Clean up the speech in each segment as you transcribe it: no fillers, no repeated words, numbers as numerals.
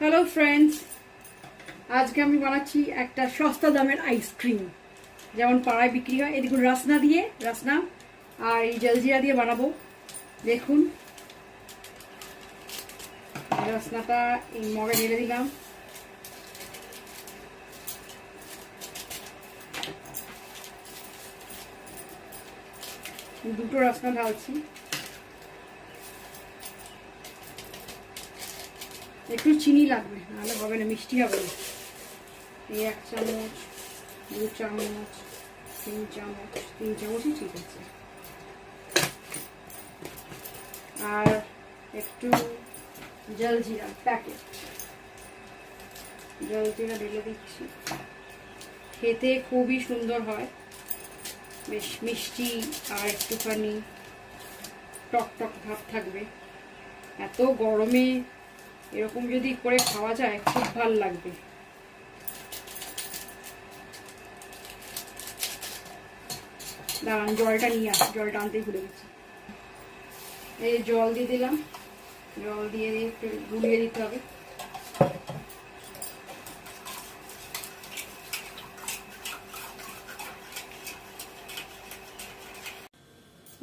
Hello friends, আজকে আমি বানাচ্ছি একটা সস্তা দামের আইসক্রিম, যেমন পাড়ায় বিক্রি হয়। এই দেখুন, রাসনা আর এই জলজিরা দিয়ে বানাবো। দেখুন, রাসনাটা এই মগে ঢেলে দিলাম। দুটো রাসনা ঢালছি। একটু চিনি লাগবে, নাহলে হবে না, মিষ্টি হবে না। এই 1 চামচ, 2 চামচ, 3 চামচ, 3 চামচই ঠিক আছে। আর একটু জলজিরা প্যাকেট, জলজিরা ঢেলে দিচ্ছি। খেতে খুবই সুন্দর হয়, বেশ মিষ্টি আর একটুখানি টক টক ভাব থাকবে। এত গরমে এরকম যদি করে খাওয়া যায় খুব ভালো লাগবে। দাঁড়ান, জলটা নিয়ে আসি, জলটা আনতেই ভুলে গেছি। এই জল দিয়ে দিলাম, জল দিয়ে একটু গুলিয়ে দিতে হবে।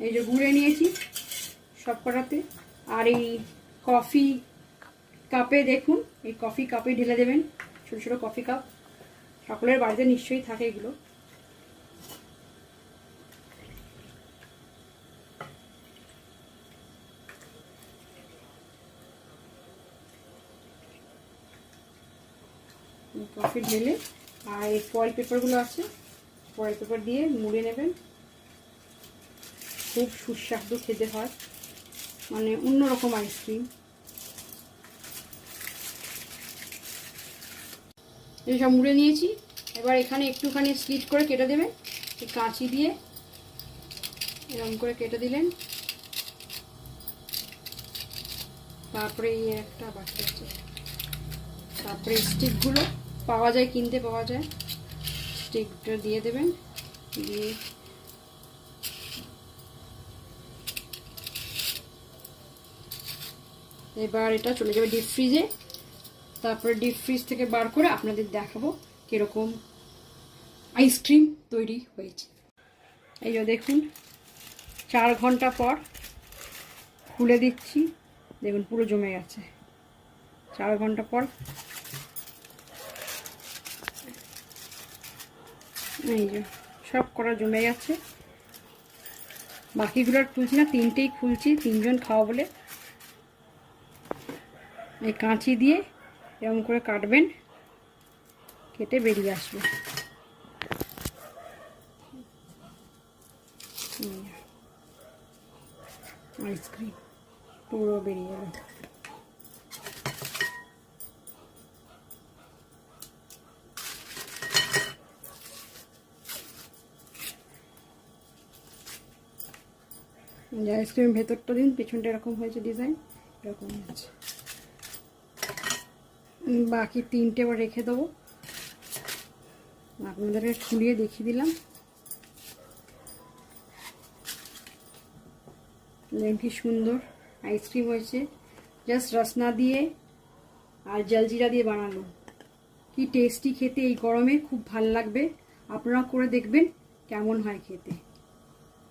এই যে গুঁড়ে নিয়েছি সব কটাতে। আর এই কফি কাপে দেখুন, এই কফি কাপে ঢেলে দেবেন, ছোট ছোট কফি কাপ। সকলের বাড়িতে নিশ্চয়ই থাকে এগুলো। কফি ঢেলে আর এই ফয়েল পেপারগুলো আছে, ফয়েল পেপার দিয়ে মুড়ে নেবেন। খুব সুস্বাদু খেতে হয়, মানে অন্যরকম আইসক্রিম। এইসব মুড়ে নিয়েছি। এবার এখানে একটুখানি স্লিট করে কেটে দেবেন, এই কাঁচি দিয়ে এরকম করে কেটে দিলেন। তারপরে এই একটা বাকি আছে। তারপরে স্টিকগুলো পাওয়া যায়, কিনতে পাওয়া যায়, স্টিকটা দিয়ে দেবেন। দিয়ে এবার এটা চলে যাবে ডিপ ফ্রিজে। তারপরে ডিপ ফ্রিজ থেকে বার করে আপনাদের দেখাবো কিরকম আইসক্রিম তৈরি হয়েছে। এই যে দেখুন, 4 ঘন্টা পর খুলে দিচ্ছি। দেখুন পুরো জমে গেছে। 4 ঘন্টা পর এই যে সব করা জমে গেছে। বাকিগুলো আর খুলছি না, 3টেই খুলছি, 3 জন খাওয়া বলে। এই কাঁচি দিয়ে এরকম করে কাটবেন, কেটে বেরিয়ে আসবে। আইসক্রিম পুরো বেরিয়ে গেল। আইসক্রিম ভেতরটা দিন, পেছনটা এরকম হয়েছে, ডিজাইন এরকম আছে। বাকি 3টে আবার রেখে দেবো, আপনাদেরকে খুলিয়ে দেখিয়ে দিলাম। দেখুন কি সুন্দর আইসক্রিম হয়েছে, জাস্ট রসনা দিয়ে আর জলজিরা দিয়ে বানানো। কি টেস্টি খেতে, এই গরমে খুব ভাল লাগবে। আপনারা করে দেখবেন কেমন হয় খেতে।